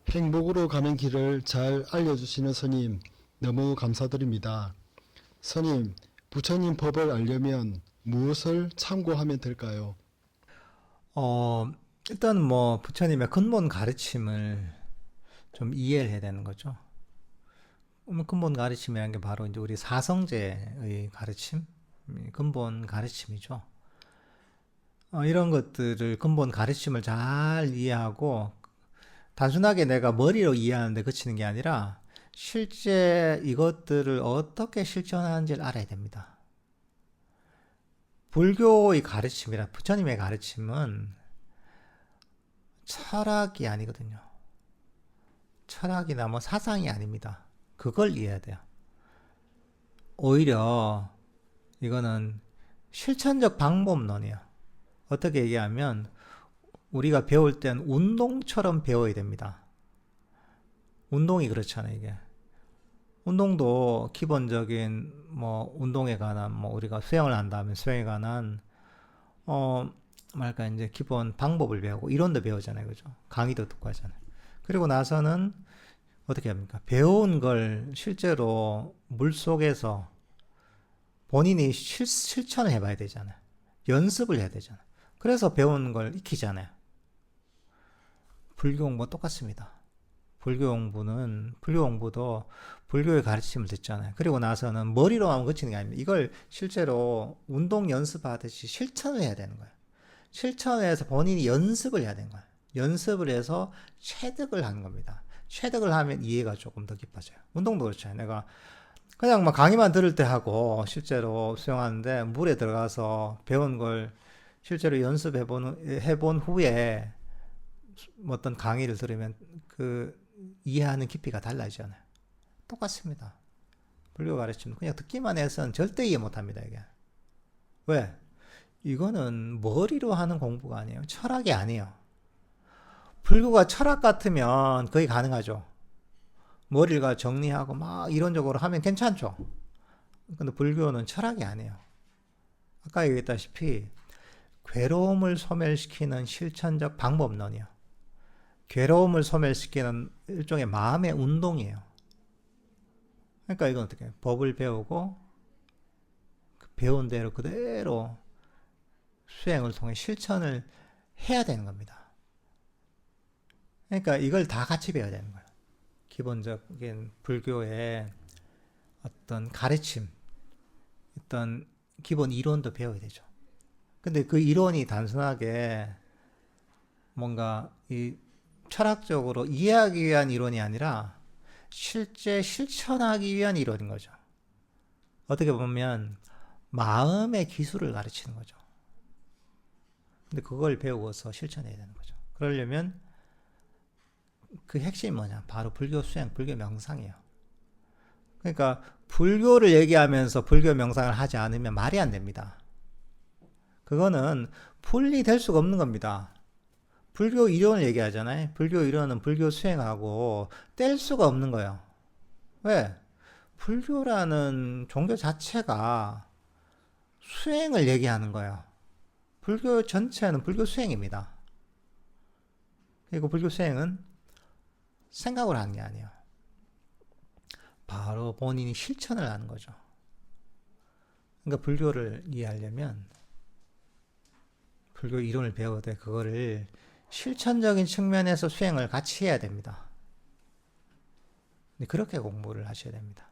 행복으로 가는 길을 잘 알려주시는 스님, 너무 감사드립니다. 스님, 부처님 법을 알려면 무엇을 참고하면 될까요? 어, 일단 뭐 부처님의 근본 가르침을 좀 이해를 해야 되는 거죠. 근본 가르침이라는 게 바로 이제 우리 사성제의 가르침, 근본 가르침이죠. 이런 것들을 근본 가르침을 잘 이해하고 단순하게 내가 머리로 이해하는데 그치는 게 아니라 실제 이것들을 어떻게 실천하는지를 알아야 됩니다. 불교의 가르침이라 부처님의 가르침은 철학이 아니거든요. 철학이나 뭐 사상이 아닙니다. 그걸 이해해야 돼요. 오히려 이거는 실천적 방법론이에요. 어떻게 얘기하면 우리가 배울 땐 운동처럼 배워야 됩니다. 운동이 그렇잖아요, 이게. 운동도 기본적인 뭐 운동에 관한 뭐 우리가 수영을 한다면 수영에 관한 이제 기본 방법을 배우고 이론도 배우잖아요, 그죠? 강의도 듣고 하잖아요. 그리고 나서는 어떻게 합니까? 배운 걸 실제로 물 속에서 본인이 실천을 해봐야 되잖아요. 연습을 해야 되잖아요. 그래서 배운 걸 익히잖아요. 불교 공부 똑같습니다. 불교 공부도 불교의 가르침을 듣잖아요. 그리고 나서는 머리로만 거치는 게 아닙니다. 이걸 실제로 운동 연습하듯이 실천을 해야 되는 거예요. 실천을 해서 본인이 연습을 해야 되는 거예요. 연습을 해서 체득을 하는 겁니다. 체득을 하면 이해가 조금 더 깊어져요. 운동도 그렇죠. 내가 그냥 막 강의만 들을 때 하고 실제로 수영하는데 물에 들어가서 배운 걸 실제로 해본 후에 어떤 강의를 들으면 그 이해하는 깊이가 달라지잖아요. 똑같습니다. 불교 가르침은 그냥 듣기만 해서는 절대 이해 못합니다. 이게 왜? 이거는 머리로 하는 공부가 아니에요. 철학이 아니에요. 불교가 철학 같으면 거의 가능하죠. 머리가 정리하고 막 이론적으로 하면 괜찮죠. 근데 불교는 철학이 아니에요. 아까 얘기했다시피 괴로움을 소멸시키는 실천적 방법론이에요. 괴로움을 소멸시키는 일종의 마음의 운동이에요. 그러니까 이건 어떻게 해요? 법을 배우고 배운 대로 그대로 수행을 통해 실천을 해야 되는 겁니다. 그러니까 이걸 다 같이 배워야 되는 거예요. 기본적인 불교의 어떤 가르침, 어떤 기본 이론도 배워야 되죠. 근데 그 이론이 단순하게 뭔가 이 철학적으로 이해하기 위한 이론이 아니라 실제 실천하기 위한 이론인 거죠. 어떻게 보면 마음의 기술을 가르치는 거죠. 근데 그걸 배우고서 실천해야 되는 거죠. 그러려면 그 핵심이 뭐냐? 바로 불교 수행, 불교 명상이에요. 그러니까 불교를 얘기하면서 불교 명상을 하지 않으면 말이 안 됩니다. 그거는 분리될 수가 없는 겁니다. 불교 이론을 얘기하잖아요. 불교 이론은 불교 수행하고 뗄 수가 없는 거예요. 왜? 불교라는 종교 자체가 수행을 얘기하는 거예요. 불교 전체는 불교 수행입니다. 그리고 불교 수행은 생각을 하는 게 아니에요. 바로 본인이 실천을 하는 거죠. 그러니까 불교를 이해하려면 불교 이론을 배우되 그거를 실천적인 측면에서 수행을 같이 해야 됩니다. 그렇게 공부를 하셔야 됩니다.